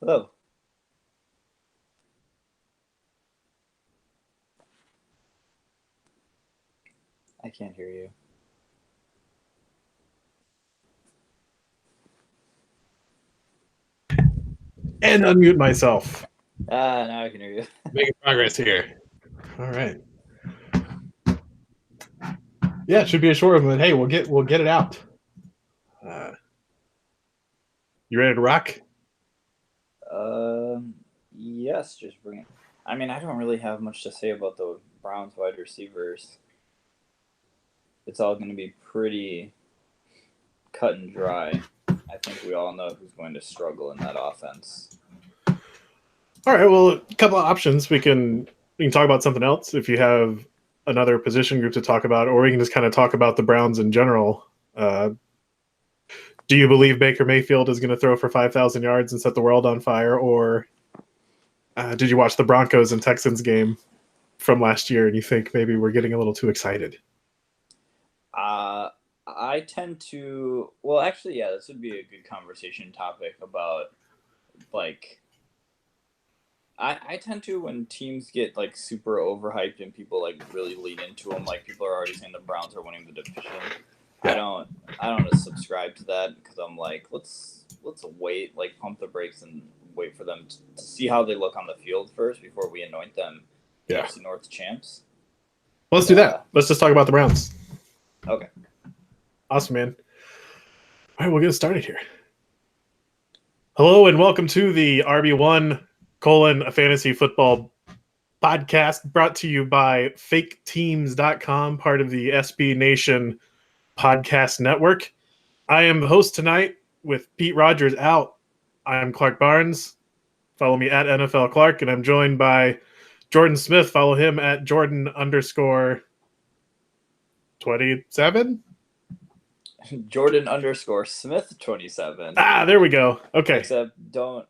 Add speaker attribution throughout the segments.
Speaker 1: Hello. I can't hear you.
Speaker 2: And unmute myself.
Speaker 1: Now I can hear you.
Speaker 2: Making progress here. All right. Yeah, it should be a short one, but hey, we'll get it out. Uh, you ready to rock?
Speaker 1: Yes, just bring it. I mean, I don't really have much to say about the Browns wide receivers. It's all going to be pretty cut and dry. I think we all know who's going to struggle in that offense.
Speaker 2: All right. Well, a couple of options. We can talk about something else if you have another position group to talk about, or we can just kind of talk about the Browns in general. Do you believe Baker Mayfield is going to throw for 5,000 yards and set the world on fire, or did you watch the Broncos and Texans game from last year and you think maybe we're getting a little too excited?
Speaker 1: I tend to. Well, actually, yeah, this would be a good conversation topic about like. I tend to when teams get like super overhyped and people like really lean into them. Like people are already saying the Browns are winning the division. I
Speaker 2: Yeah.
Speaker 1: don't. I don't subscribe to that because I'm like, let's wait, like pump the brakes and wait for them to see how they look on the field first before we anoint them
Speaker 2: Yeah.
Speaker 1: AFC North champs.
Speaker 2: Well, let's
Speaker 1: And
Speaker 2: do that. Let's just talk about the Browns.
Speaker 1: okay,
Speaker 2: Awesome, man. All right, we'll get started here. Hello and welcome to the RB1 a fantasy football podcast brought to you by faketeams.com, part of the SB Nation podcast network. I am the host tonight with Pete Rogers out. I'm Clark Barnes. Follow me at NFL Clark, and I'm joined by Jordan Smith. Follow him at Jordan_27.
Speaker 1: Jordan Smith 27.
Speaker 2: There we go. Okay.
Speaker 1: Except don't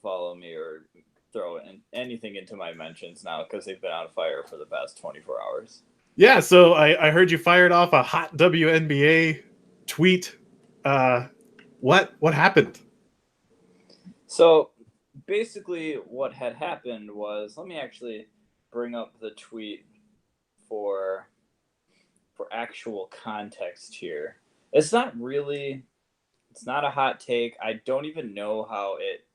Speaker 1: follow me or throw anything into my mentions now because they've been on fire for the past 24 hours.
Speaker 2: Yeah, so I heard you fired off a hot WNBA tweet. What happened?
Speaker 1: So basically, what had happened was, let me actually bring up the tweet for actual context here. It's not a hot take. I don't even know how it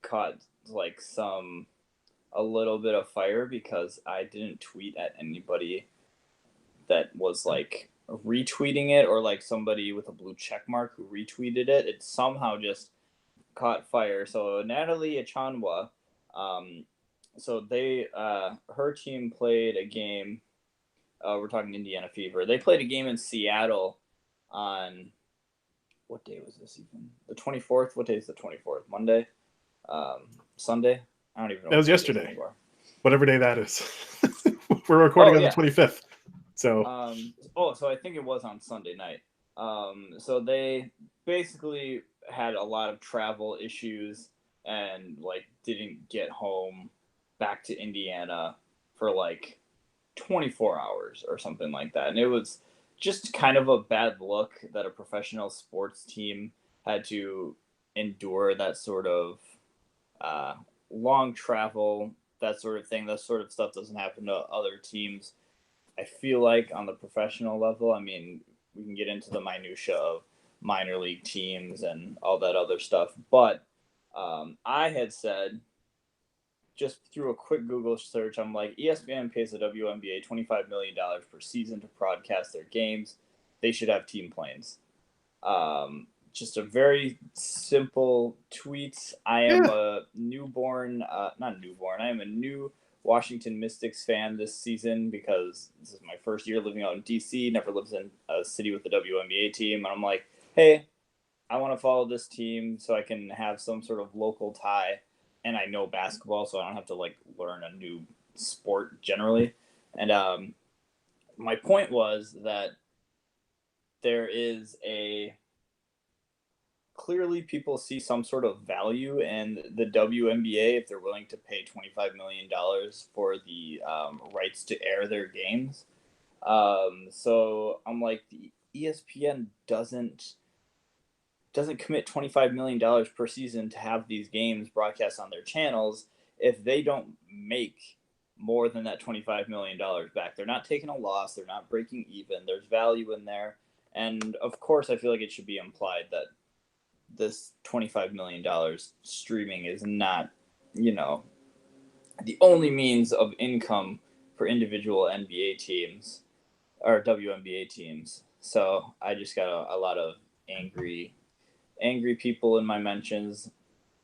Speaker 1: caught like a little bit of fire because I didn't tweet at anybody that was like retweeting it or like somebody with a blue check mark who retweeted it. It somehow just caught fire. So Natalie Achanwa, so her team played a game. We're talking Indiana Fever. They played a game in Seattle on what day was this even? The 24th. What day is the 24th? Monday, Sunday. I don't even know.
Speaker 2: That
Speaker 1: What
Speaker 2: was
Speaker 1: day it is
Speaker 2: yesterday.
Speaker 1: anymore.
Speaker 2: Whatever day that is. We're recording on the 25th. So
Speaker 1: so I think it was on Sunday night. So they basically had a lot of travel issues and like didn't get home back to Indiana for like 24 hours or something like that. And it was just kind of a bad look that a professional sports team had to endure that sort of uh, long travel, that sort of thing. That sort of stuff doesn't happen to other teams. I feel like on the professional level, I mean, we can get into the minutia of minor league teams and all that other stuff, but I had said just through a quick Google search, I'm like, ESPN pays the WNBA $25 million per season to broadcast their games. They should have team planes. Just a very simple tweet. I am a not newborn. I am a new Washington Mystics fan this season because this is my first year living out in DC. Never lived in a city with a WNBA team, and I'm like, hey, I want to follow this team so I can have some sort of local tie, and I know basketball, so I don't have to like learn a new sport generally. And my point was that there is a clearly people see some sort of value in the WNBA if they're willing to pay $25 million for the rights to air their games. So I'm like, the ESPN doesn't doesn't commit $25 million per season to have these games broadcast on their channels if they don't make more than that $25 million back. They're not taking a loss. They're not breaking even. There's value in there. And of course, I feel like it should be implied that this $25 million streaming is not, the only means of income for individual NBA teams or WNBA teams. So I just got a lot of angry people in my mentions,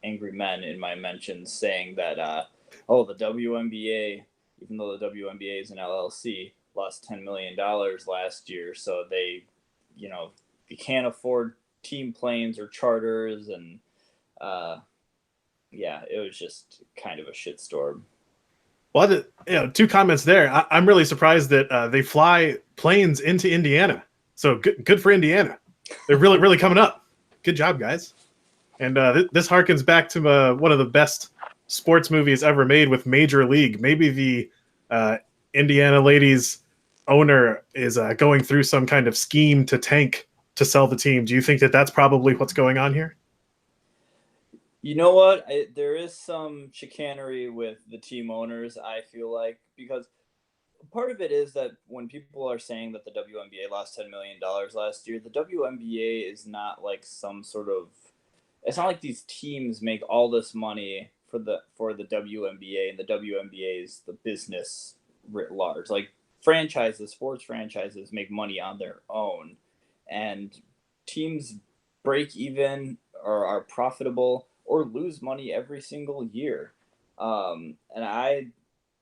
Speaker 1: angry men in my mentions saying that, the WNBA, even though the WNBA is an LLC, lost $10 million last year. So they, you can't afford team planes or charters. And it was just kind of a shitstorm.
Speaker 2: Well, two comments there. I'm really surprised that they fly planes into Indiana. So good for Indiana. They're really, really coming up. Good job, guys. And this harkens back to one of the best sports movies ever made with Major League. Maybe the Indiana ladies owner is going through some kind of scheme to tank to sell the team. Do you think that that's probably what's going on here?
Speaker 1: You know what? There is some chicanery with the team owners, I feel like, because part of it is that when people are saying that the WNBA lost $10 million last year, the WNBA is not like some sort of, it's not like these teams make all this money for the WNBA, and the WNBA is the business writ large. Like sports franchises make money on their own, and teams break even or are profitable or lose money every single year. And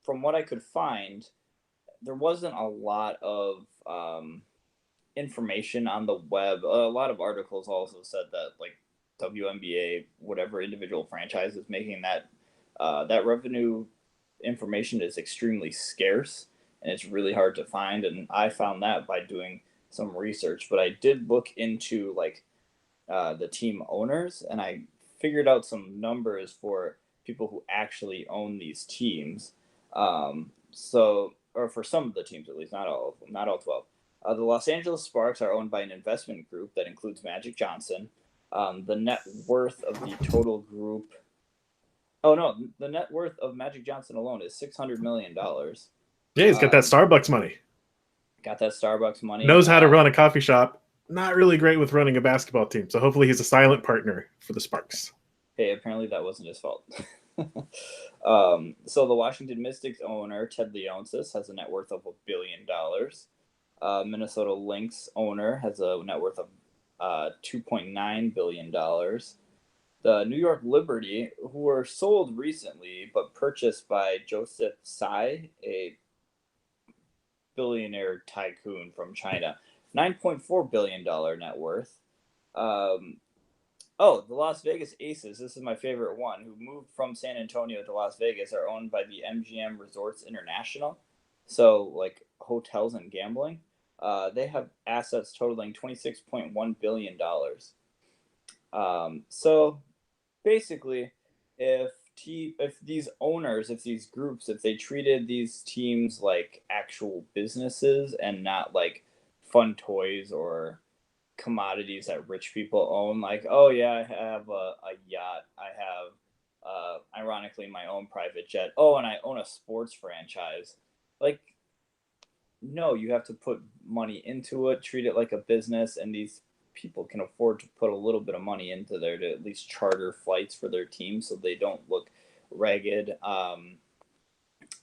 Speaker 1: from what I could find, there wasn't a lot of information on the web. A lot of articles also said that like WNBA, whatever individual franchise is making that revenue information is extremely scarce, and it's really hard to find. And I found that by doing some research, but I did look into like the team owners, and I figured out some numbers for people who actually own these teams. Or for some of the teams at least, not all of them, not all 12. The Los Angeles Sparks are owned by an investment group that includes Magic Johnson. The net worth of the total group. Oh no, the net worth of Magic Johnson alone is $600 million.
Speaker 2: Yeah, he's got that Starbucks money.
Speaker 1: Got that Starbucks money.
Speaker 2: Knows how to run a coffee shop. Not really great with running a basketball team. So hopefully he's a silent partner for the Sparks.
Speaker 1: Hey, apparently that wasn't his fault. So the Washington Mystics owner, Ted Leonsis, has a net worth of $1 billion. Minnesota Lynx owner has a net worth of $2.9 billion. The New York Liberty, who were sold recently but purchased by Joseph Tsai, a billionaire tycoon from China, $9.4 billion net worth. The Las Vegas Aces, this is my favorite one, who moved from San Antonio to Las Vegas, are owned by the MGM Resorts International. So, like hotels and gambling. They have assets totaling $26.1 billion. So, basically, if these owners, if these groups, if they treated these teams like actual businesses and not like fun toys or commodities that rich people own, like, oh yeah, I have a yacht, I have ironically my own private jet, and I own a sports franchise. Like, no, you have to put money into it, treat it like a business, and these people can afford to put a little bit of money into there to at least charter flights for their team so they don't look ragged,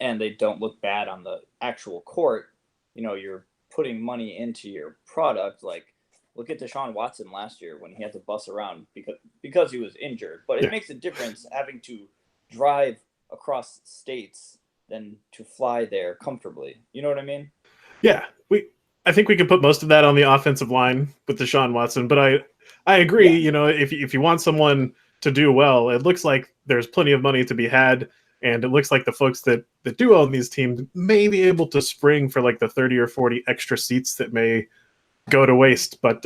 Speaker 1: and they don't look bad on the actual court. You're putting money into your product. Like, look at Deshaun Watson last year when he had to bus around because he was injured. But it makes a difference having to drive across states than to fly there comfortably. You know what I mean?
Speaker 2: Yeah, I think we can put most of that on the offensive line with Deshaun Watson. But I agree. Yeah. If you want someone to do well, it looks like there's plenty of money to be had. And it looks like the folks that do own these teams may be able to spring for like the 30 or 40 extra seats that may go to waste. But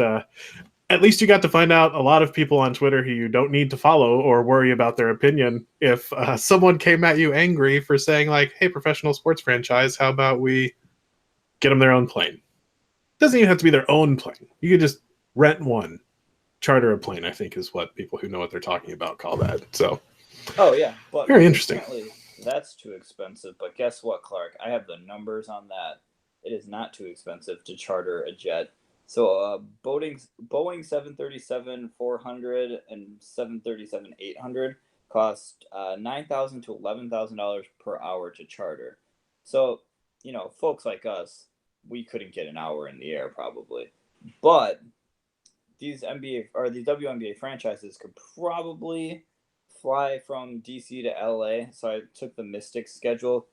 Speaker 2: at least you got to find out a lot of people on Twitter who you don't need to follow or worry about their opinion. If someone came at you angry for saying like, hey, professional sports franchise, how about we get them their own plane? Doesn't even have to be their own plane. You could just rent one charter a plane, I think is what people who know what they're talking about call that. So,
Speaker 1: oh yeah, but
Speaker 2: very interesting.
Speaker 1: Apparently that's too expensive. But guess what, Clark? I have the numbers on that. It is not too expensive to charter a jet. So Boeing 737-400 and 737-800 cost $9,000 to $11,000 per hour to charter. So, folks like us, we couldn't get an hour in the air probably. But these WNBA franchises could probably fly from DC to LA. So I took the Mystics schedule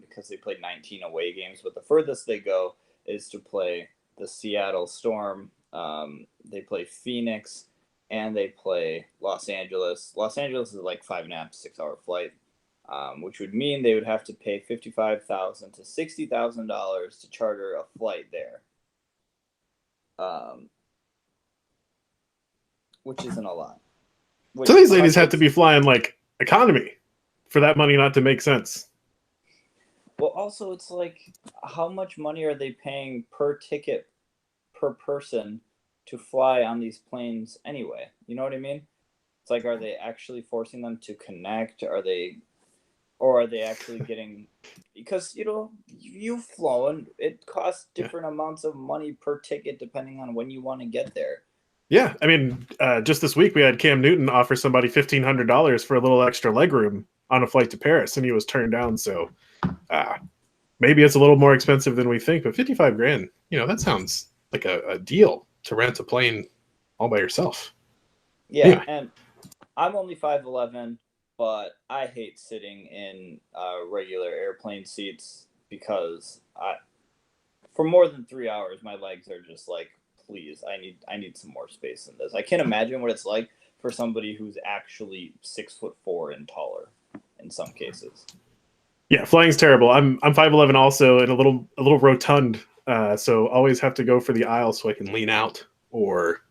Speaker 1: because they played 19 away games, but the furthest they go is to play the Seattle Storm. They play Phoenix and they play Los Angeles. Los Angeles is like 5.5 to 6 hour flight, which would mean they would have to pay $55,000 to $60,000 to charter a flight there. Which isn't a lot.
Speaker 2: So these ladies have to be flying like economy for that money not to make sense.
Speaker 1: Well, also it's like, how much money are they paying per ticket per person to fly on these planes anyway? You know what I mean? It's like, are they actually forcing them to connect? Or are they actually getting, because you've flown, it costs different amounts of money per ticket depending on when you want to get there.
Speaker 2: Yeah, I mean, just this week we had Cam Newton offer somebody $1,500 for a little extra legroom on a flight to Paris, and he was turned down. So maybe it's a little more expensive than we think, but $55,000, that sounds like a deal to rent a plane all by yourself.
Speaker 1: Yeah,
Speaker 2: anyway.
Speaker 1: And I'm only 5'11", but I hate sitting in regular airplane seats because for more than 3 hours, my legs are just like, please, I need some more space in this. I can't imagine what it's like for somebody who's actually 6'4" and taller in some cases.
Speaker 2: Yeah, flying's terrible. I'm 5'11" also, and a little rotund, so always have to go for the aisle so I can lean out, or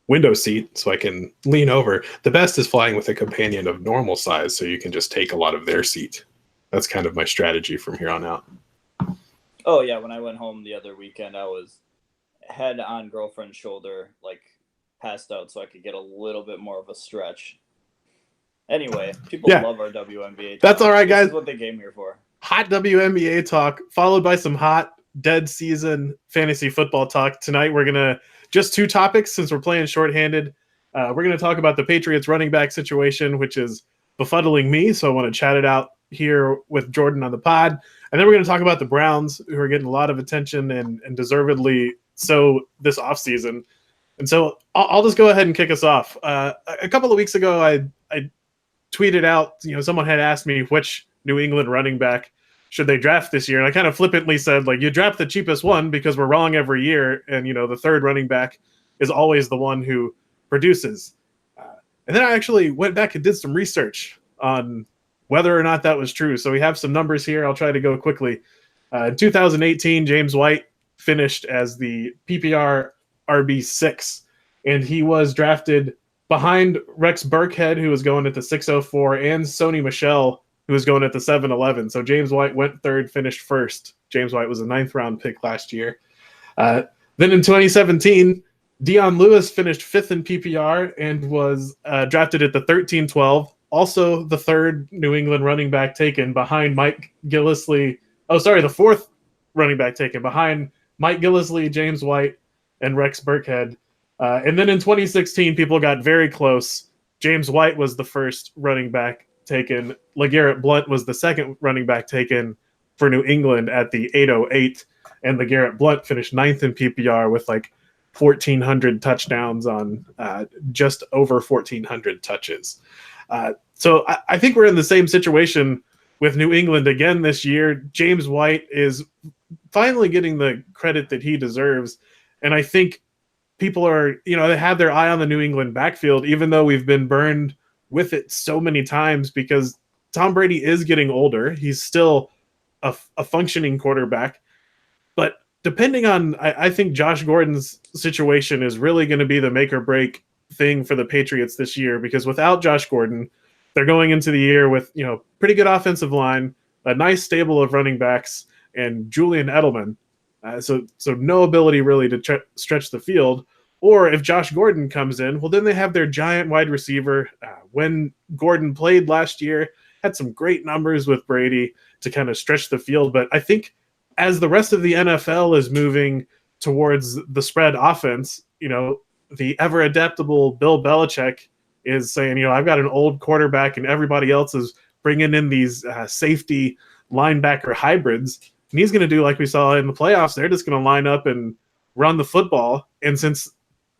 Speaker 2: window seat so I can lean over. The best is flying with a companion of normal size, so you can just take a lot of their seat. That's kind of my strategy from here on out.
Speaker 1: Oh yeah, when I went home the other weekend, I was head on girlfriend's shoulder, like passed out, so I could get a little bit more of a stretch. Anyway, people love our WNBA talk.
Speaker 2: That's all right, guys.
Speaker 1: This is what they came here for.
Speaker 2: Hot WNBA talk, followed by some hot dead season fantasy football talk. Tonight we're gonna just 2 topics since we're playing shorthanded. We're gonna talk about the Patriots running back situation, which is befuddling me, so I want to chat it out here with Jordan on the pod. And then we're going to talk about the Browns, who are getting a lot of attention and deservedly so this offseason. And so I'll just go ahead and kick us off. A couple of weeks ago, I tweeted out, someone had asked me which New England running back should they draft this year. And I kind of flippantly said, you draft the cheapest one because we're wrong every year. And, the third running back is always the one who produces. And then I actually went back and did some research on whether or not that was true. So we have some numbers here. I'll try to go quickly. In 2018, James White finished as the PPR RB6, and he was drafted behind Rex Burkhead, who was going at the 604, and Sony Michel, who was going at the 711. So James White went third, finished first. James White was a 9th-round pick last year. Then in 2017, Dion Lewis finished 5th in PPR and was drafted at the 13-12. Also the 3rd New England running back taken behind Mike Gillislee. The 4th running back taken behind Mike Gillislee, James White, and Rex Burkhead. And then in 2016, people got very close. James White was the first running back taken. LeGarrette Blount was the second running back taken for New England at the 808. And LeGarrette Blount finished 9th in PPR with 1,400 touchdowns on just over 1,400 touches. So I think we're in the same situation with New England again this year. James White is finally getting the credit that he deserves. And I think people are, they have their eye on the New England backfield, even though we've been burned with it so many times because Tom Brady is getting older. He's still a functioning quarterback. But depending on, I think Josh Gordon's situation is really going to be the make or break thing for the Patriots this year, because without Josh Gordon, they're going into the year with, pretty good offensive line, a nice stable of running backs, and Julian Edelman. So no ability really to stretch the field. Or if Josh Gordon comes in, well, then they have their giant wide receiver. When Gordon played last year, had some great numbers with Brady to kind of stretch the field. But I think as the rest of the NFL is moving towards the spread offense, the ever adaptable Bill Belichick is saying, I've got an old quarterback and everybody else is bringing in these safety linebacker hybrids. And he's going to do like we saw in the playoffs. They're just going to line up and run the football. And since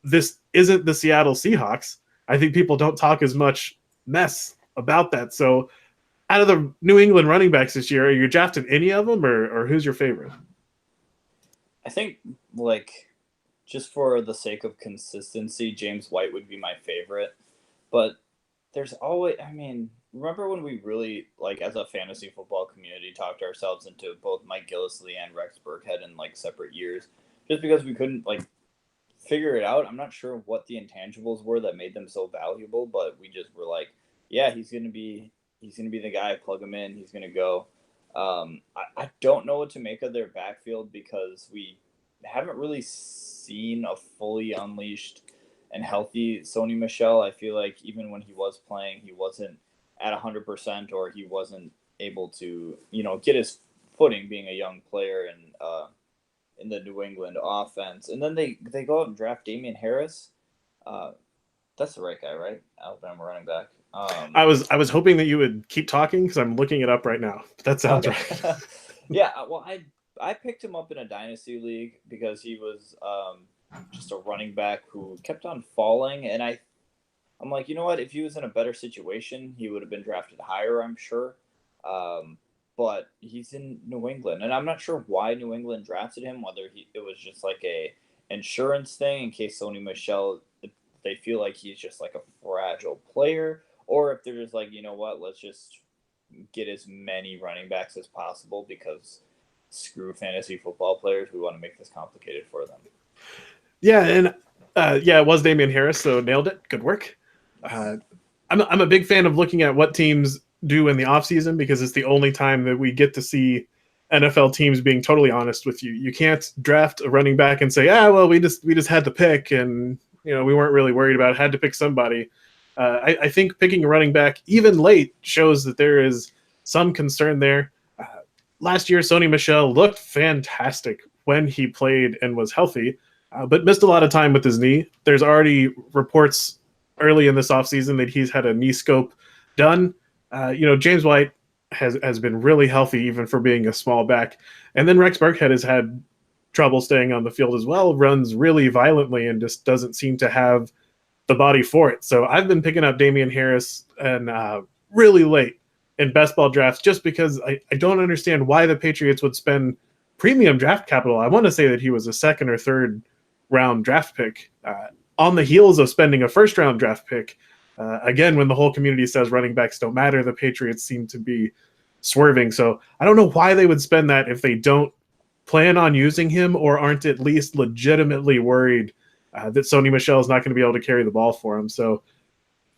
Speaker 2: this isn't the Seattle Seahawks, I think people don't talk as much mess about that. So out of the New England running backs this year, are you drafting any of them or who's your favorite?
Speaker 1: I think, just for the sake of consistency, James White would be my favorite. But there's always, remember when we really, as a fantasy football community, talked ourselves into both Mike Gillislee and Rex Burkhead in, separate years, just because we couldn't, figure it out. I'm not sure what the intangibles were that made them so valuable, but we just were like, yeah, he's gonna be the guy. Plug him in. He's gonna go. I don't know what to make of their backfield because we haven't really seen a fully unleashed and healthy Sony Michel. I feel like even when he was playing, he wasn't at 100%, or he wasn't able to, get his footing being a young player and in the New England offense. And then they go out and draft Damian Harris. That's the right guy, right? Alabama running back.
Speaker 2: I was hoping that you would keep talking because I'm looking it up right now. That sounds
Speaker 1: okay.
Speaker 2: Right.
Speaker 1: Yeah, well, I picked him up in a dynasty league because he was just a running back who kept on falling, and I'm like, you know what? If he was in a better situation, he would have been drafted higher, I'm sure. But he's in New England, and I'm not sure why New England drafted him. Whether it was just like a insurance thing in case Sony Michel, they feel like he's just like a fragile player, or if they're just like, you know what, let's just get as many running backs as possible because screw fantasy football players. We want to make this complicated for them.
Speaker 2: Yeah, and it was Damian Harris, so nailed it. Good work. I'm a big fan of looking at what teams do in the offseason because it's the only time that we get to see NFL teams being totally honest with you. You can't draft a running back and say, well, we just had to pick and we weren't really worried about it, had to pick somebody. I think picking a running back even late shows that there is some concern there. Last year, Sony Michel looked fantastic when he played and was healthy, but missed a lot of time with his knee. There's already reports early in this offseason that he's had a knee scope done. James White has been really healthy even for being a small back. And then Rex Burkhead has had trouble staying on the field as well, runs really violently and just doesn't seem to have the body for it. So I've been picking up Damian Harris and really late in best ball drafts just because I don't understand why the Patriots would spend premium draft capital. I want to say that he was a second or third round draft pick on the heels of spending a first round draft pick. Again, when the whole community says running backs don't matter, the Patriots seem to be swerving. So I don't know why they would spend that if they don't plan on using him or aren't at least legitimately worried that Sony Michel is not going to be able to carry the ball for him. So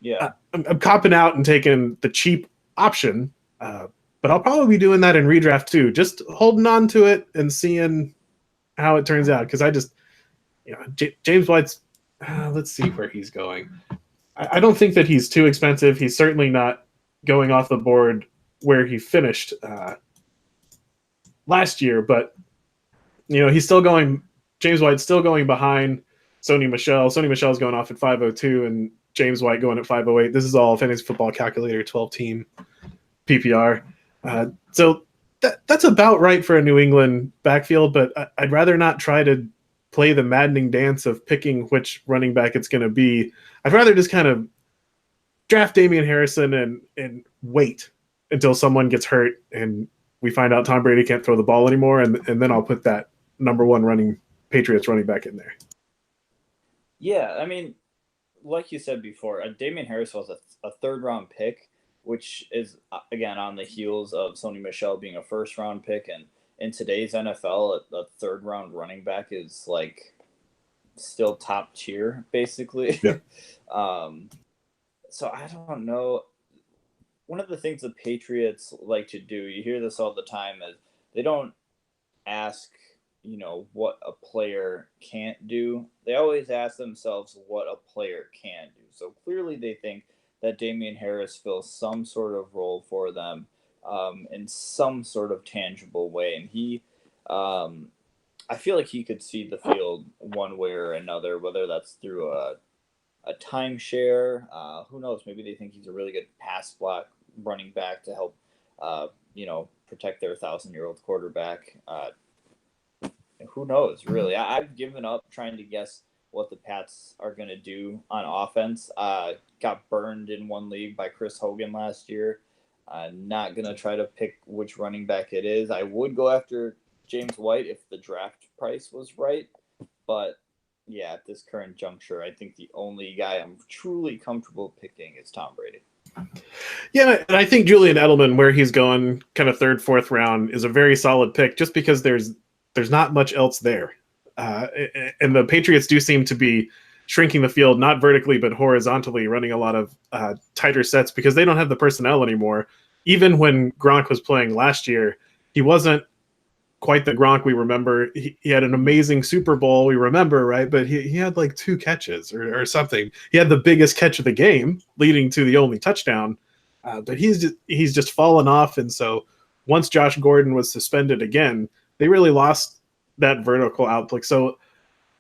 Speaker 1: yeah,
Speaker 2: I'm copping out and taking the cheap option, but I'll probably be doing that in redraft too, just holding on to it and seeing how it turns out. Because I just, James White's, let's see where he's going. I don't think that he's too expensive. He's certainly not going off the board where he finished last year, but he's still going. James White's still going behind Sony Michel. Sony Michel's going off at 502, and James White going at 508. This is all Fantasy Football Calculator 12-team PPR. So that's about right for a New England backfield, but I'd rather not try to play the maddening dance of picking which running back it's going to be. I'd rather just kind of draft Damian Harrison and wait until someone gets hurt and we find out Tom Brady can't throw the ball anymore, and then I'll put that number one Patriots running back in there.
Speaker 1: Yeah, like you said before, Damian Harris was a third-round pick, which is, again, on the heels of Sony Michel being a first-round pick. And in today's NFL, a third-round running back is, still top tier, basically.
Speaker 2: Yeah.
Speaker 1: So I don't know. One of the things the Patriots like to do, you hear this all the time, is they don't ask, what a player can't do. They always ask themselves what a player can do. So clearly they think that Damian Harris fills some sort of role for them in some sort of tangible way. And I feel like he could see the field one way or another, whether that's through a timeshare. Who knows? Maybe they think he's a really good pass block running back to help, protect their 1,000-year-old quarterback. Who knows, really? I've given up trying to guess what the Pats are going to do on offense. Got burned in one league by Chris Hogan last year. Not going to try to pick which running back it is. I would go after James White if the draft price was right. But, yeah, at this current juncture, I think the only guy I'm truly comfortable picking is Tom Brady.
Speaker 2: Yeah, and I think Julian Edelman, where he's going kind of third, fourth round, is a very solid pick just because there's not much else there. And the Patriots do seem to be shrinking the field, not vertically, but horizontally, running a lot of tighter sets because they don't have the personnel anymore. Even when Gronk was playing last year, he wasn't quite the Gronk we remember. He had an amazing Super Bowl, we remember, right? But he had like 2 catches or something. He had the biggest catch of the game, leading to the only touchdown. But he's just fallen off. And so once Josh Gordon was suspended again, they really lost that vertical outlook. So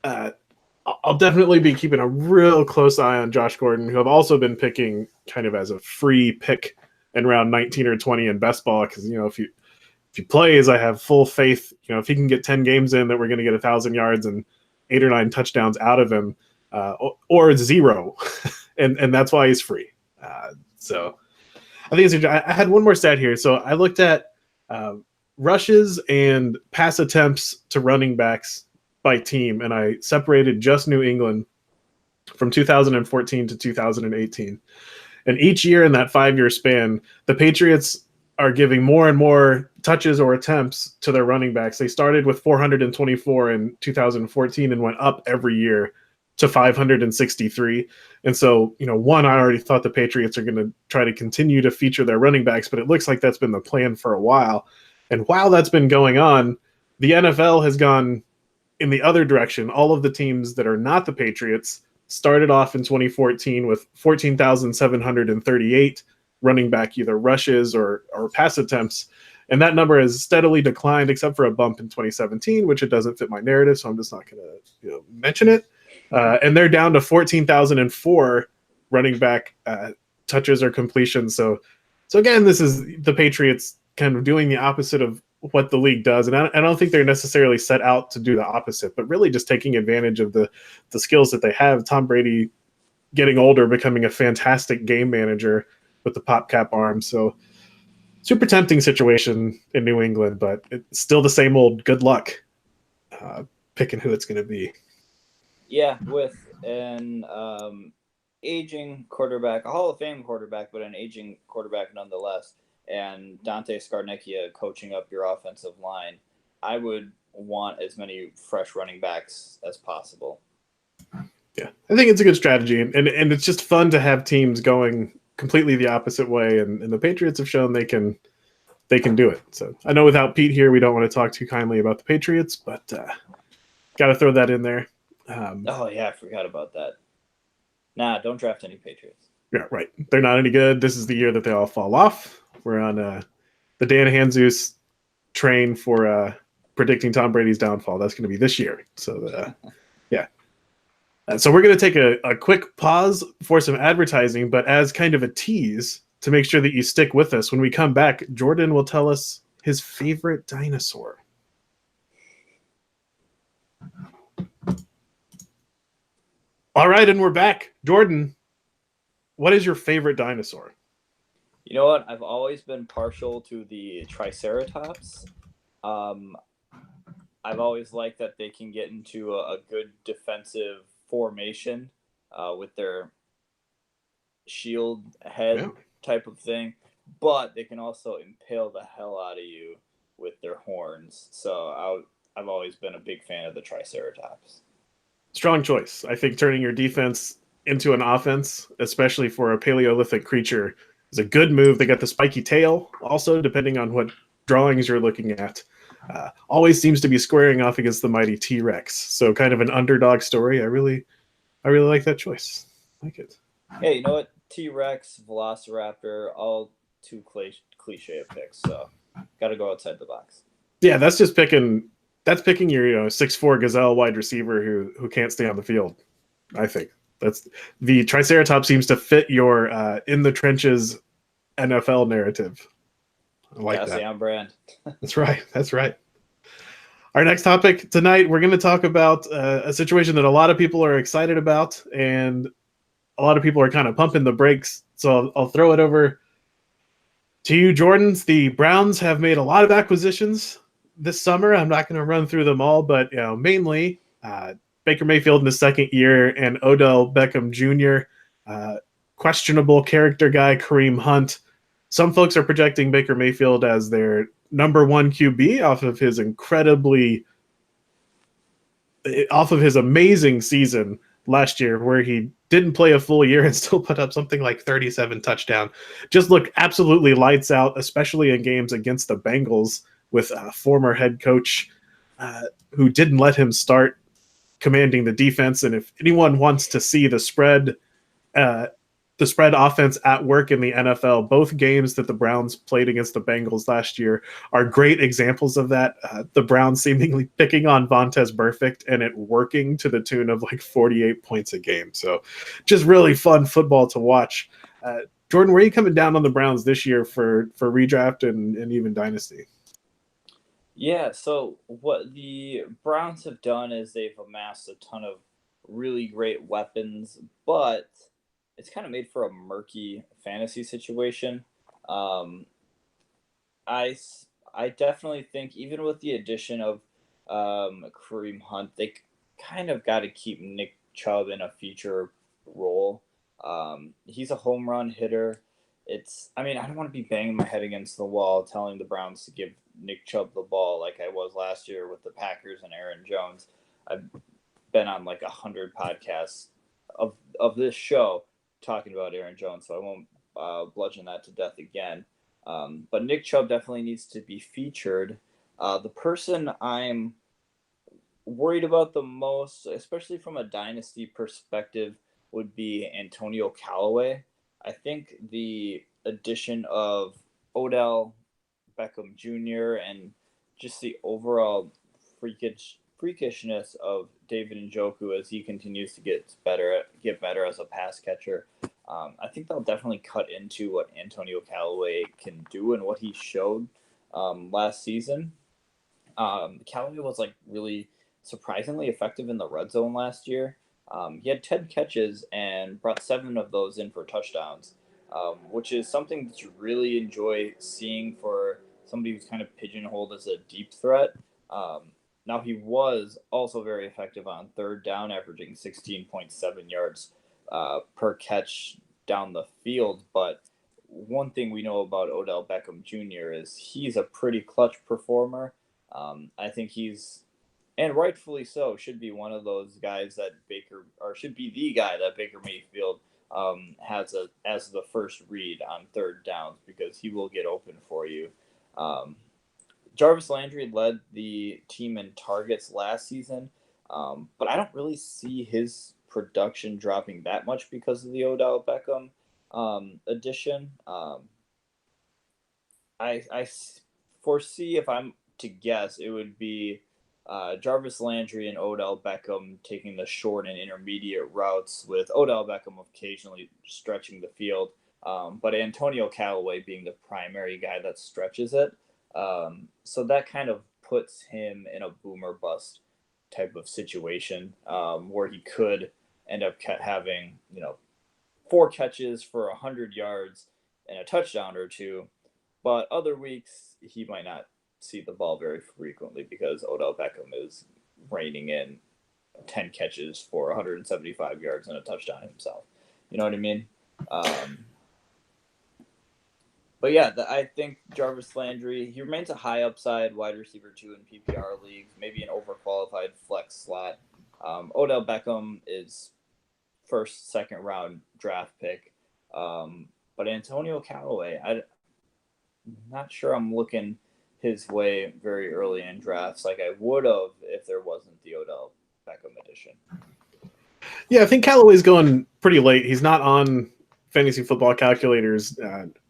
Speaker 2: I'll definitely be keeping a real close eye on Josh Gordon, who I've also been picking kind of as a free pick in round 19 or 20 in best ball. Because, if he plays, I have full faith, if he can get 10 games in, that we're going to get 1,000 yards and 8 or 9 touchdowns out of him, or 0. and that's why he's free. So I think I had one more stat here. So I looked at rushes and pass attempts to running backs by team, and I separated just New England from 2014 to 2018. And each year in that 5-year span, the Patriots are giving more and more touches or attempts to their running backs. They started with 424 in 2014 and went up every year to 563. And so, I already thought the Patriots are going to try to continue to feature their running backs, but it looks like that's been the plan for a while. And while that's been going on, the NFL has gone in the other direction. All of the teams that are not the Patriots started off in 2014 with 14,738 running back either rushes or pass attempts. And that number has steadily declined except for a bump in 2017, which it doesn't fit my narrative, so I'm just not going to mention it. And they're down to 14,004 running back touches or completions. So again, this is the Patriots kind of doing the opposite of what the league does. And I don't think they're necessarily set out to do the opposite, but really just taking advantage of the skills that they have. Tom Brady getting older, becoming a fantastic game manager with the pop cap arm. So super tempting situation in New England, but it's still the same old good luck picking who it's going to be.
Speaker 1: Yeah, with an aging quarterback, a Hall of Fame quarterback, but an aging quarterback nonetheless, and Dante Scarnecchia coaching up your offensive line, I would want as many fresh running backs as possible.
Speaker 2: Yeah, I think it's a good strategy, and it's just fun to have teams going completely the opposite way, and the Patriots have shown they can do it. So I know without Pete here, we don't want to talk too kindly about the Patriots, but got to throw that in there.
Speaker 1: Oh yeah, I forgot about that. Nah, don't draft any Patriots.
Speaker 2: Yeah, right. They're not any good. This is the year that they all fall off. We're on the Dan Hanzus train for predicting Tom Brady's downfall. That's going to be this year. So yeah. So we're going to take a quick pause for some advertising, but as kind of a tease to make sure that you stick with us, when we come back, Jordan will tell us his favorite dinosaur. All right, and we're back. Jordan, what is your favorite dinosaur?
Speaker 1: You know what? I've always been partial to the Triceratops. I've always liked that they can get into a good defensive formation with their shield head type of thing, but they can also impale the hell out of you with their horns. So I've always been a big fan of the Triceratops.
Speaker 2: Strong choice. I think turning your defense into an offense, especially for a Paleolithic creature, is a good move. They got the spiky tail also, depending on what drawings you're looking at. always seems to be squaring off against the mighty T-Rex. So kind of an underdog story. I really like that choice. I like it.
Speaker 1: Hey, you know what? T-Rex, Velociraptor, all too cliche picks. So got to go outside the box.
Speaker 2: Yeah, that's just picking. That's picking your 6'4" gazelle wide receiver who can't stay on the field. I think that's the Triceratops seems to fit your in the trenches NFL narrative. I like that.
Speaker 1: Stay on brand.
Speaker 2: That's right. That's right. Our next topic tonight, we're going to talk about a situation that a lot of people are excited about, and a lot of people are kind of pumping the brakes. So I'll throw it over to you, Jordan. The Browns have made a lot of acquisitions this summer. I'm not going to run through them all, but mainly Baker Mayfield in his second year and Odell Beckham Jr., questionable character guy Kareem Hunt. Some folks are projecting Baker Mayfield as their number one QB off of his amazing season last year, where he didn't play a full year and still put up something like 37 touchdowns. Just looked absolutely lights out, especially in games against the Bengals with a former head coach who didn't let him start commanding the defense. And if anyone wants to see the spread offense at work in the NFL, both games that the Browns played against the Bengals last year are great examples of that. The Browns seemingly picking on Vontaze Burfict and it working to the tune of like 48 points a game. So just really fun football to watch. Jordan, where are you coming down on the Browns this year for redraft and even dynasty?
Speaker 1: Yeah, so what the Browns have done is they've amassed a ton of really great weapons, but it's kind of made for a murky fantasy situation. I definitely think even with the addition of Kareem Hunt, they kind of got to keep Nick Chubb in a future role. He's a home run hitter. I don't want to be banging my head against the wall telling the Browns to give Nick Chubb the ball like I was last year with the Packers and Aaron Jones. I've been on like 100 podcasts of this show talking about Aaron Jones, so I won't bludgeon that to death again. But Nick Chubb definitely needs to be featured. The person I'm worried about the most, especially from a dynasty perspective, would be Antonio Callaway. I think the addition of Odell Beckham Jr. and just the overall freakishness of David Njoku as he continues to get better as a pass catcher. I think they'll definitely cut into what Antonio Callaway can do and what he showed last season. Callaway was like really surprisingly effective in the red zone last year. He had 10 catches and brought 7 of those in for touchdowns, which is something that you really enjoy seeing for somebody who's kind of pigeonholed as a deep threat. Now, he was also very effective on third down, averaging 16.7 yards per catch down the field. But one thing we know about Odell Beckham Jr. is he's a pretty clutch performer. I think and rightfully so, should be one of those guys that should be the guy that Baker Mayfield has as the first read on third downs, because he will get open for you. Jarvis Landry led the team in targets last season, but I don't really see his production dropping that much because of the Odell Beckham addition. I foresee, if I'm to guess, it would be Jarvis Landry and Odell Beckham taking the short and intermediate routes, with Odell Beckham occasionally stretching the field, but Antonio Callaway being the primary guy that stretches it. So that kind of puts him in a boomer bust type of situation, where he could end up having 4 catches for 100 yards and a touchdown or two, but other weeks he might not see the ball very frequently because Odell Beckham is reining in 10 catches for 175 yards and a touchdown himself. You know what I mean? But yeah, I think Jarvis Landry, he remains a high upside wide receiver 2 in PPR leagues, maybe an overqualified flex slot. Odell Beckham is first, second round draft pick. But Antonio Callaway, I'm not sure I'm looking his way very early in drafts, like I would have if there wasn't the Odell Beckham edition.
Speaker 2: Yeah, I think Callaway's going pretty late. He's not on Fantasy Football Calculator's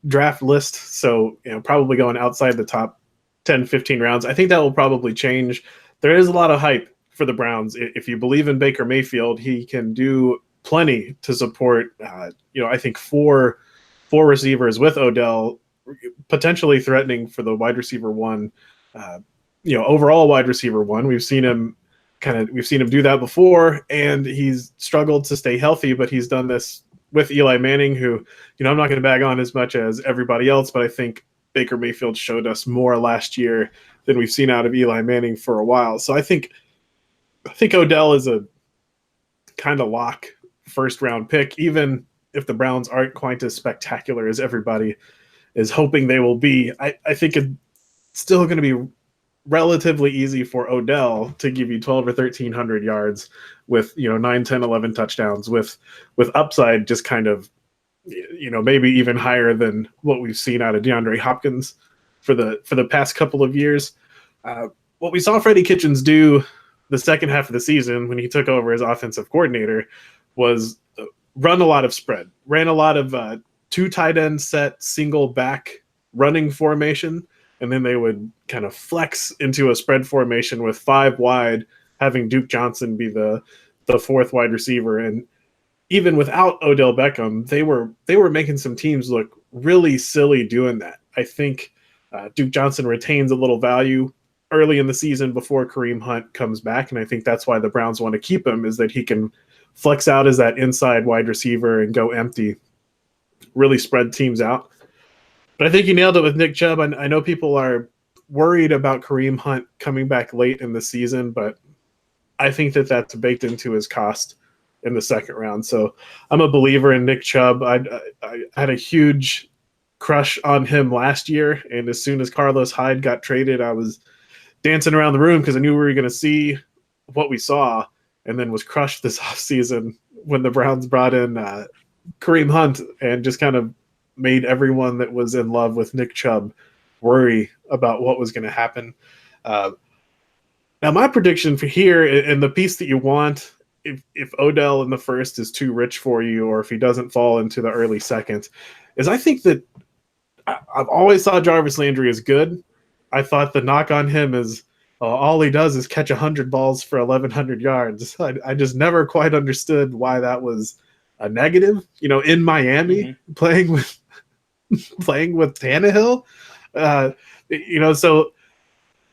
Speaker 2: draft list, so probably going outside the top 10, 15 rounds. I think that will probably change. There is a lot of hype for the Browns. If you believe in Baker Mayfield, he can do plenty to support. I think four receivers with Odell, potentially threatening for the wide receiver one. Overall wide receiver one. We've seen him do that before, and he's struggled to stay healthy. But he's done this with Eli Manning, who I'm not going to bag on as much as everybody else, but I think Baker Mayfield showed us more last year than we've seen out of Eli Manning for a while. So I think Odell is a kind of lock first round pick, even if the Browns aren't quite as spectacular as everybody is hoping they will be. I think it's still going to be relatively easy for Odell to give you 12 or 1,300 yards with 9, 10, 11 touchdowns with upside just kind of maybe even higher than what we've seen out of DeAndre Hopkins for the past couple of years. What we saw Freddie Kitchens do the second half of the season when he took over as offensive coordinator was run a lot of spread, ran a lot of two tight end set single back running formation, and then they would kind of flex into a spread formation with 5 wide, having Duke Johnson be the fourth wide receiver. And even without Odell Beckham, they were making some teams look really silly doing that. I think Duke Johnson retains a little value early in the season before Kareem Hunt comes back, and I think that's why the Browns want to keep him, is that he can flex out as that inside wide receiver and go empty, really spread teams out. But I think you nailed it with Nick Chubb. I know people are worried about Kareem Hunt coming back late in the season, but I think that's baked into his cost in the second round. So I'm a believer in Nick Chubb. I had a huge crush on him last year, and as soon as Carlos Hyde got traded, I was dancing around the room because I knew we were going to see what we saw, and then was crushed this offseason when the Browns brought in Kareem Hunt and just kind of made everyone that was in love with Nick Chubb worry about what was going to happen. Now, my prediction for here, and the piece that you want, if Odell in the first is too rich for you, or if he doesn't fall into the early second, is I think that I've always thought Jarvis Landry is good. I thought the knock on him is all he does is catch 100 balls for 1,100 yards. I just never quite understood why that was a negative. In Miami, playing with Tannehill. So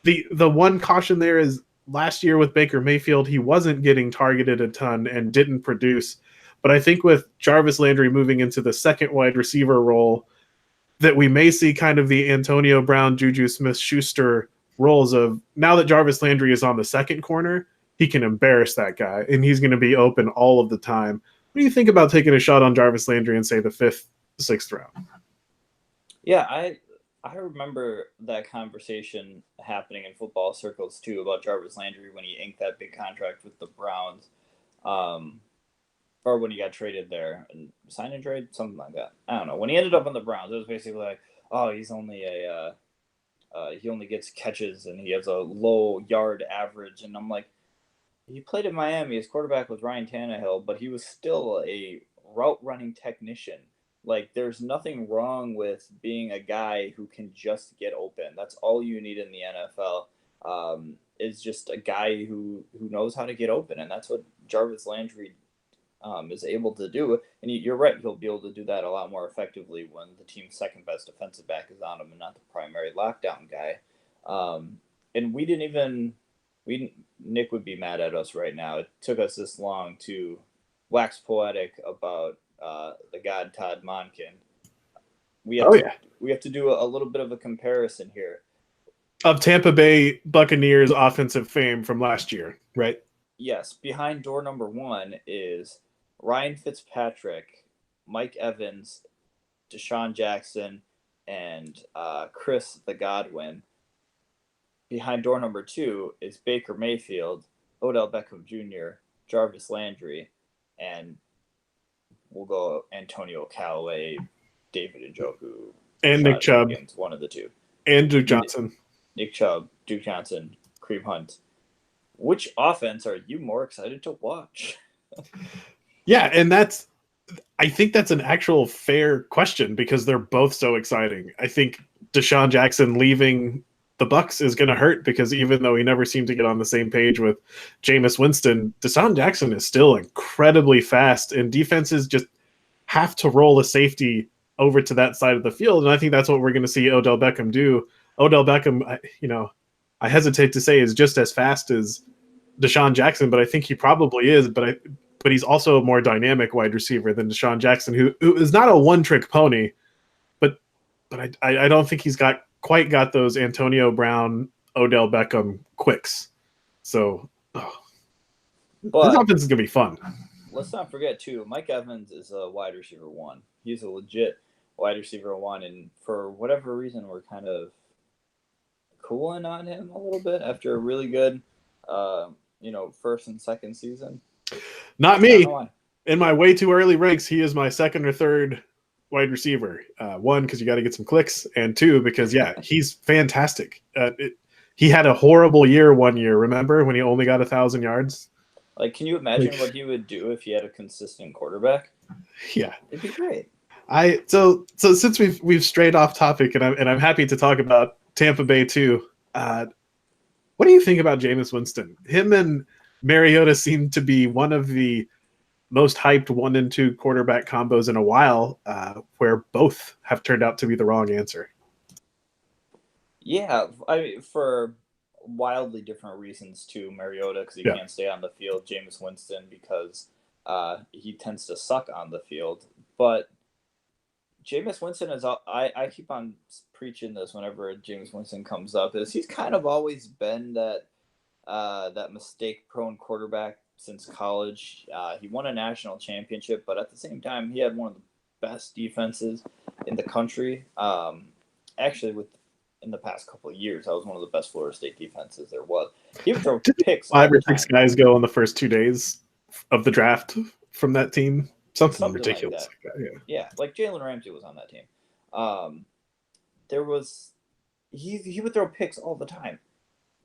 Speaker 2: the one caution there is last year with Baker Mayfield, he wasn't getting targeted a ton and didn't produce. But I think with Jarvis Landry moving into the second wide receiver role, that we may see kind of the Antonio Brown, Juju Smith-Schuster roles of, now that Jarvis Landry is on the second corner, he can embarrass that guy, and he's going to be open all of the time. What do you think about taking a shot on Jarvis Landry in, say, the 5th, 6th round?
Speaker 1: Yeah, I remember that conversation happening in football circles too about Jarvis Landry when he inked that big contract with the Browns, or when he got traded there and sign and trade, something like that. I don't know. When he ended up on the Browns, it was basically like, oh, he's only he only gets catches and he has a low yard average, and I'm like, he played in Miami. His quarterback was Ryan Tannehill, but he was still a route running technician. Like, there's nothing wrong with being a guy who can just get open. That's all you need in the NFL, is just a guy who knows how to get open. And that's what Jarvis Landry is able to do. And you're right, he'll be able to do that a lot more effectively when the team's second best defensive back is on him and not the primary lockdown guy. And Nick would be mad at us right now. It took us this long to wax poetic about the god Todd Monken. We have to do a little bit of a comparison here
Speaker 2: of Tampa Bay Buccaneers offensive fame from last year, right?
Speaker 1: Yes. Behind door number 1 is Ryan Fitzpatrick, Mike Evans, Deshaun Jackson, and Chris the Godwin. Behind door number 2 is Baker Mayfield, Odell Beckham Jr., Jarvis Landry, and we'll go Antonio Callaway, David Njoku,
Speaker 2: and Nick Chubb.
Speaker 1: One of the two.
Speaker 2: And Duke Johnson.
Speaker 1: Nick Chubb, Duke Johnson, Kareem Hunt. Which offense are you more excited to watch?
Speaker 2: Yeah, and I think that's an actual fair question because they're both so exciting. I think Deshaun Jackson leaving the Bucs is going to hurt because even though he never seemed to get on the same page with Jameis Winston, Deshaun Jackson is still incredibly fast, and defenses just have to roll a safety over to that side of the field, and I think that's what we're going to see Odell Beckham do. Odell Beckham, I hesitate to say is just as fast as Deshaun Jackson, but I think he probably is. But he's also a more dynamic wide receiver than Deshaun Jackson, who is not a one-trick pony, but I don't think he's quite got those Antonio Brown, Odell Beckham quicks. So this offense is gonna be fun.
Speaker 1: Let's not forget too, Mike Evans is a wide receiver 1. He's a legit wide receiver 1, and for whatever reason, we're kind of cooling on him a little bit after a really good, first and second season.
Speaker 2: Not me. In my way too early ranks, he is my second or third wide receiver. 1, because you got to get some clicks, and 2, because he's fantastic. He had a horrible year one year. Remember when he only got 1,000 yards?
Speaker 1: Like, can you imagine what he would do if he had a consistent quarterback?
Speaker 2: Yeah,
Speaker 1: it'd be great.
Speaker 2: So since we've strayed off topic, and I'm happy to talk about Tampa Bay too. What do you think about Jameis Winston? Him and Mariota seem to be one of the most hyped 1 and 2 quarterback combos in a while, where both have turned out to be the wrong answer.
Speaker 1: Yeah, for wildly different reasons too. Mariota because he can't stay on the field. Jameis Winston because he tends to suck on the field. But Jameis Winston is. I keep on preaching this whenever Jameis Winston comes up. Is he's kind of always been that mistake-prone quarterback since college. He won a national championship, but at the same time, he had one of the best defenses in the country. Actually, in the past couple of years, that was one of the best Florida State defenses there was. He would throw picks.
Speaker 2: 5 or 6 guys go on the first 2 days of the draft from that team. Something ridiculous.
Speaker 1: Like that. Yeah, like Jalen Ramsey was on that team. He would throw picks all the time,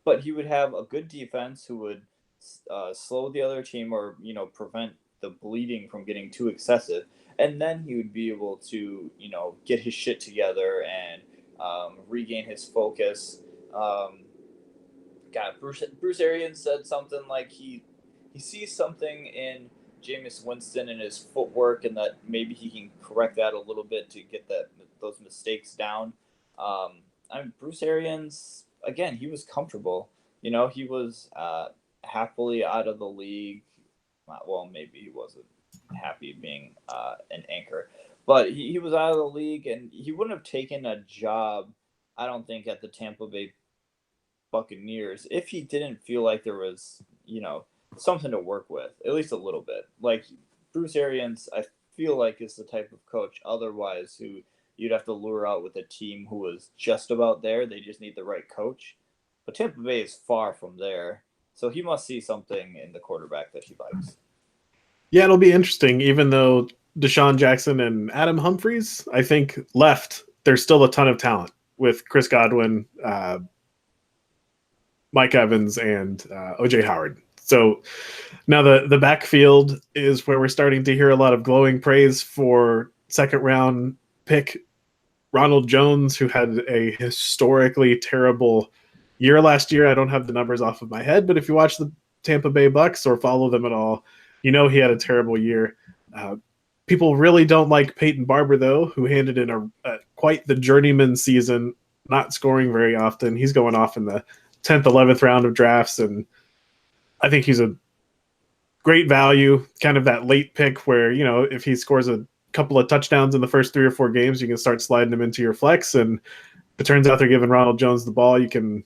Speaker 1: but he would have a good defense who would slow the other team or prevent the bleeding from getting too excessive, and then he would be able to get his shit together and regain his focus. Bruce Arians said something like he sees something in Jameis Winston and his footwork, and that maybe he can correct that a little bit to get those mistakes down. Bruce Arians, again, he was comfortable. He was happily out of the league. Well, maybe he wasn't happy being an anchor, but he was out of the league, and he wouldn't have taken a job, I don't think, at the Tampa Bay Buccaneers if he didn't feel like there was, something to work with, at least a little bit. Like Bruce Arians, I feel like is the type of coach otherwise who you'd have to lure out with a team who was just about there. They just need the right coach. But Tampa Bay is far from there. So he must see something in the quarterback that he likes.
Speaker 2: Yeah, it'll be interesting. Even though Deshaun Jackson and Adam Humphries, I think, left, there's still a ton of talent with Chris Godwin, Mike Evans, and O.J. Howard. So now the backfield is where we're starting to hear a lot of glowing praise for second-round pick Ronald Jones, who had a historically terrible year last year. I don't have the numbers off of my head, but if you watch the Tampa Bay Bucks or follow them at all, he had a terrible year. People really don't like Peyton Barber, though, who handed in quite the journeyman season, not scoring very often. He's going off in the 10th, 11th round of drafts, and I think he's a great value, kind of that late pick where, if he scores a couple of touchdowns in the first 3 or 4 games, you can start sliding him into your flex. And if it turns out they're giving Ronald Jones the ball, you can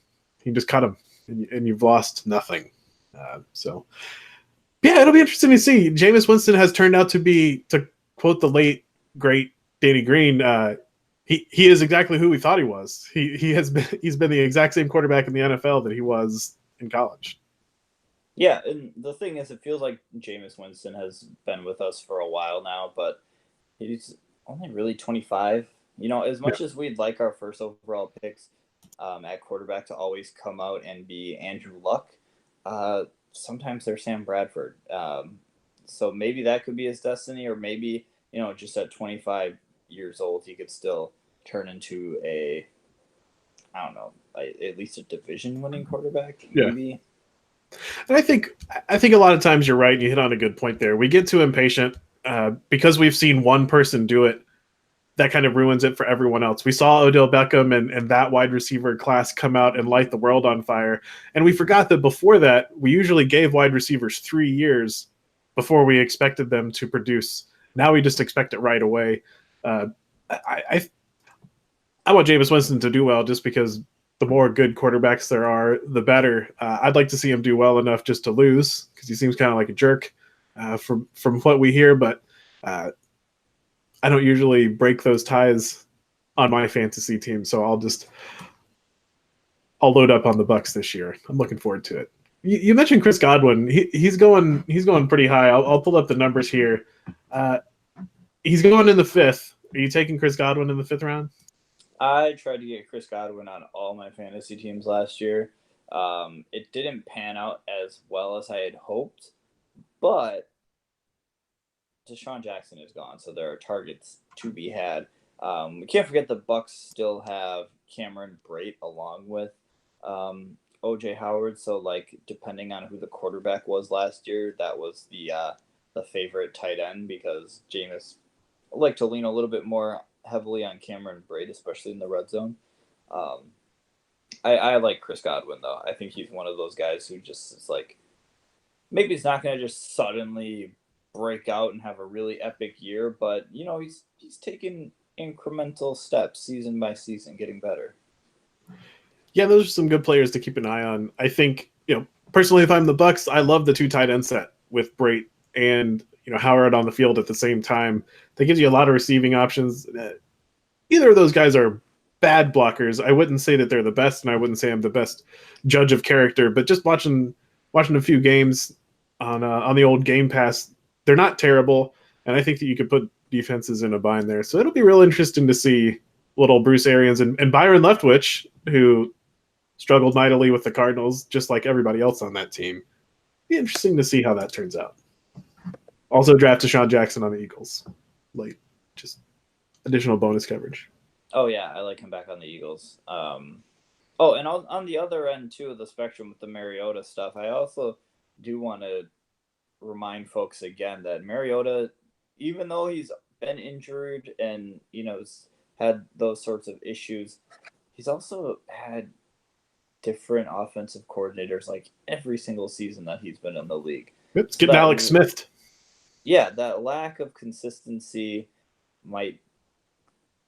Speaker 2: just cut him and you've lost nothing. Yeah, it'll be interesting to see. Jameis Winston has turned out to be, to quote the late, great Danny Green, he is exactly who we thought he was. He's been the exact same quarterback in the NFL that he was in college.
Speaker 1: Yeah, and the thing is, it feels like Jameis Winston has been with us for a while now, but he's only really 25. As much as we'd like our first overall picks, at quarterback to always come out and be Andrew Luck. Sometimes they're Sam Bradford. So maybe that could be his destiny, or maybe, just at 25 years old, he could still turn into I don't know, at least a division-winning quarterback, maybe.
Speaker 2: Yeah. And I think a lot of times you're right. And you hit on a good point there. We get too impatient because we've seen one person do it. That kind of ruins it for everyone else. We saw Odell Beckham and that wide receiver class come out and light the world on fire. And we forgot that before that, we usually gave wide receivers 3 years before we expected them to produce. Now we just expect it right away. I want Jameis Winston to do well just because the more good quarterbacks there are, the better. I'd like to see him do well enough just to lose because he seems kind of like a jerk from what we hear. But I don't usually break those ties on my fantasy team, so I'll load up on the Bucs this year. I'm looking forward to it. You mentioned Chris Godwin. He's going pretty high. I'll pull up the numbers here. He's going in the 5th. Are you taking Chris Godwin in the 5th round?
Speaker 1: I tried to get Chris Godwin on all my fantasy teams last year. It didn't pan out as well as I had hoped, but Deshaun Jackson is gone, so there are targets to be had. We can't forget the Bucs still have Cameron Brate along with OJ Howard. So, depending on who the quarterback was last year, that was the favorite tight end because Jameis liked to lean a little bit more heavily on Cameron Brate, especially in the red zone. I like Chris Godwin though. I think he's one of those guys who just is maybe he's not going to just suddenly break out and have a really epic year, but he's taking incremental steps season by season, getting better.
Speaker 2: Yeah, those are some good players to keep an eye on. I think, personally, if I'm the Bucs, I love the 2 tight end set with Brate and Howard on the field at the same time. That gives you a lot of receiving options. Either of those guys are bad blockers. I wouldn't say that they're the best, and I wouldn't say I'm the best judge of character. But just watching a few games on the old Game Pass, they're not terrible, and I think that you could put defenses in a bind there. So it'll be real interesting to see little Bruce Arians and Byron Leftwich, who struggled mightily with the Cardinals, just like everybody else on that team. Be interesting to see how that turns out. Also draft Deshaun Jackson on the Eagles. Just additional bonus coverage.
Speaker 1: Oh, yeah, I like him back on the Eagles. And on the other end, too, of the spectrum with the Mariota stuff, I also do want to remind folks again that Mariota, even though he's been injured and had those sorts of issues, he's also had different offensive coordinators every single season that he's been in the league.
Speaker 2: It's getting Alex Smith.
Speaker 1: Yeah, that lack of consistency might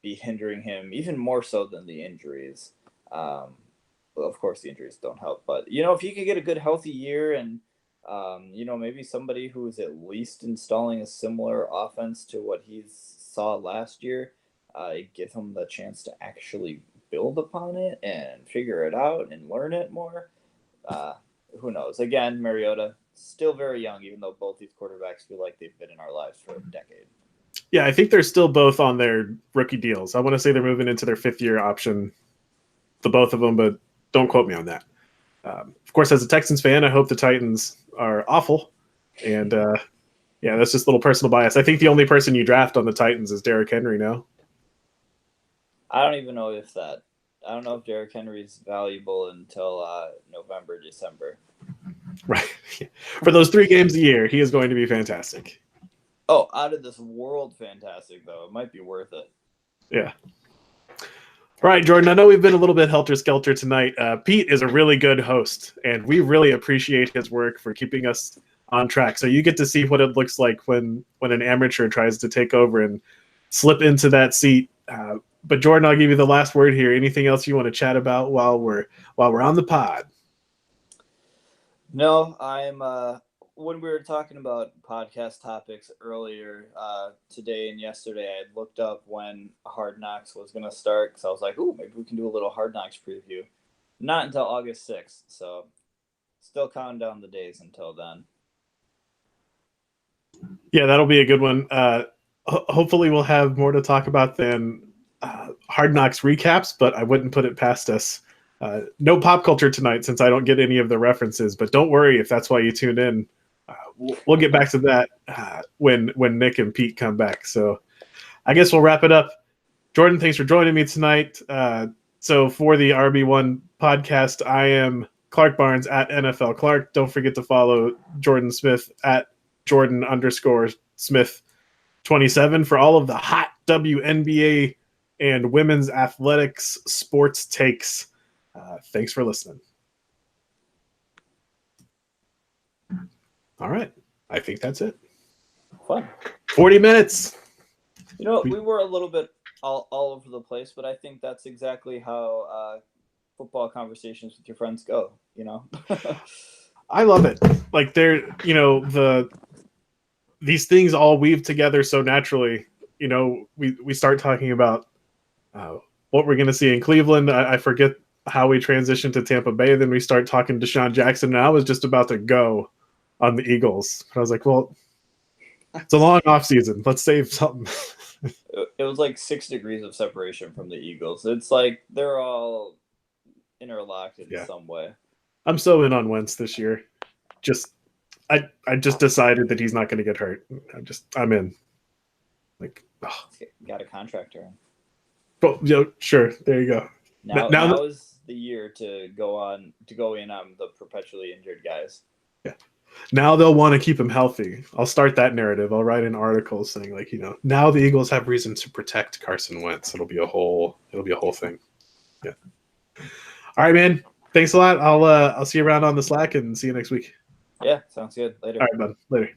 Speaker 1: be hindering him even more so than the injuries. Well, of course, the injuries don't help, but if he could get a good healthy year and maybe somebody who is at least installing a similar offense to what he saw last year, give him the chance to actually build upon it and figure it out and learn it more. Who knows? Again, Mariota, still very young, even though both these quarterbacks feel like they've been in our lives for a decade.
Speaker 2: Yeah, I think they're still both on their rookie deals. I want to say they're moving into their 5th-year option, the both of them, but don't quote me on that. Of course, as a Texans fan, I hope the Titans are awful. And, that's just a little personal bias. I think the only person you draft on the Titans is Derrick Henry now.
Speaker 1: I don't even know if Derrick Henry is valuable until November, December.
Speaker 2: Right. For those 3 games a year, he is going to be fantastic.
Speaker 1: Oh, out of this world fantastic, though. It might be worth it.
Speaker 2: Yeah. All right, Jordan, I know we've been a little bit helter-skelter tonight. Pete is a really good host, and we really appreciate his work for keeping us on track. So you get to see what it looks like when an amateur tries to take over and slip into that seat. But Jordan, I'll give you the last word here. Anything else you want to chat about while we're on the pod?
Speaker 1: No, I'm when we were talking about podcast topics earlier today and yesterday, I had looked up when Hard Knocks was going to start because I was like, ooh, maybe we can do a little Hard Knocks preview. Not until August 6th, so still counting down the days until then.
Speaker 2: Yeah, that'll be a good one. Hopefully we'll have more to talk about than Hard Knocks recaps, but I wouldn't put it past us. No pop culture tonight since I don't get any of the references, but don't worry if that's why you tuned in. We'll get back to that when Nick and Pete come back. So I guess we'll wrap it up. Jordan, thanks for joining me tonight. So for the RB1 podcast, I am Clark Barnes at NFL Clark. Don't forget to follow Jordan Smith at Jordan_Smith27 for all of the hot WNBA and women's athletics sports takes. Thanks for listening. All right. I think that's it.
Speaker 1: Fun.
Speaker 2: 40 minutes.
Speaker 1: You know, we were a little bit all over the place, but I think that's exactly how football conversations with your friends go, you know?
Speaker 2: I love it. Like these things all weave together so naturally. You know, we start talking about what we're going to see in Cleveland. I forget how we transitioned to Tampa Bay. Then we start talking to Deshaun Jackson, and I was just about to go on the Eagles. But I was like, well, it's a long off season. Let's save something.
Speaker 1: It was like 6 degrees of separation from the Eagles. It's like they're all interlocked in some way. I'm
Speaker 2: so in on Wentz this year. I just decided that he's not going to get hurt. I'm in. Like,
Speaker 1: got a contractor.
Speaker 2: But sure, there you go.
Speaker 1: Now is the year to go in on the perpetually injured guys.
Speaker 2: Yeah. Now they'll want to keep him healthy. I'll start that narrative. I'll write an article saying now the Eagles have reason to protect Carson Wentz. It'll be a whole thing. Yeah. All right, man. Thanks a lot. I'll see you around on the Slack and see you next week.
Speaker 1: Yeah, sounds good. Later.
Speaker 2: All right, bud. Later.